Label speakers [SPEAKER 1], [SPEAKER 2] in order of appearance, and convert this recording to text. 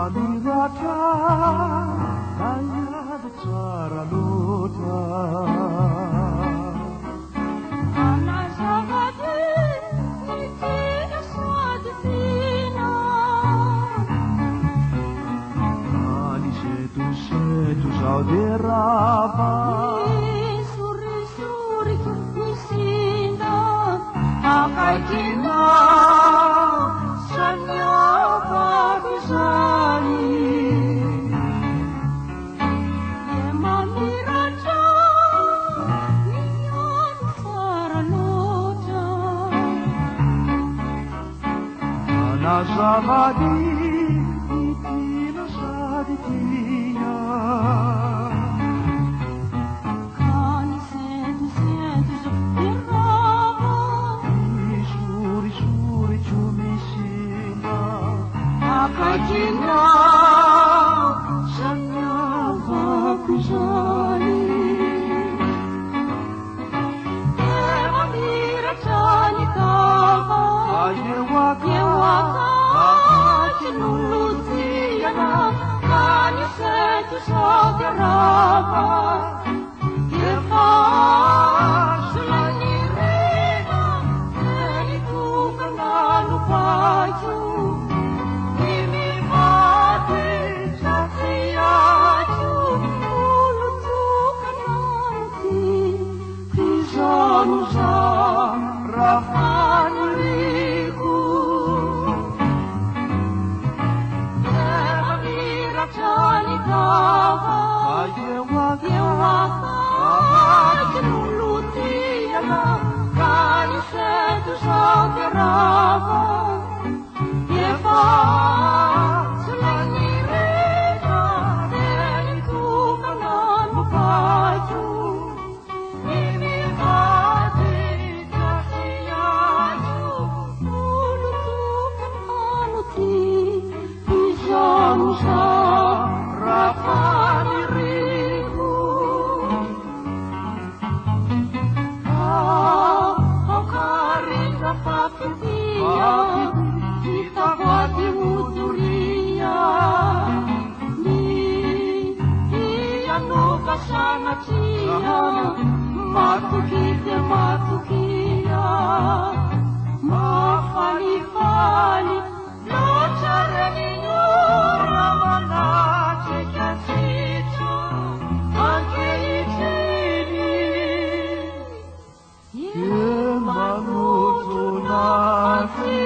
[SPEAKER 1] Maniratra Naya tsara loatra
[SPEAKER 2] Anazavady Tiana sady tiana
[SPEAKER 1] Aniseto zao de rava
[SPEAKER 2] Misorisorika misinda Akaikina Saniavako izany Dia maniratra Niano tsara loatra
[SPEAKER 1] Anazavady Tiana sady tiana
[SPEAKER 2] Kaniseto zao de rava
[SPEAKER 1] Misorisory tsy misinda
[SPEAKER 2] Akaikina Saniavako izany Dia maniratra ny kava Ewaka tsy nolotiana Kaniseto zao de rava Efa solanirena Ny tokana no paio Nimivady safiato Olo tokana ty Tizano za rafaniriko Eva miratra ny kava Ewaka tsy nolotiana Kaniseto zao de rava Efa solanirena Ny tokana no paio Nimivady safiato Olo tokana ty Tizano za rafaniriko Aukaringa fakitia Hitavady uturia Tianoka sanatia Matukite matukia Mafalifali Locareni ora manacika ciccia Anche i cieli
[SPEAKER 1] Che manuto nati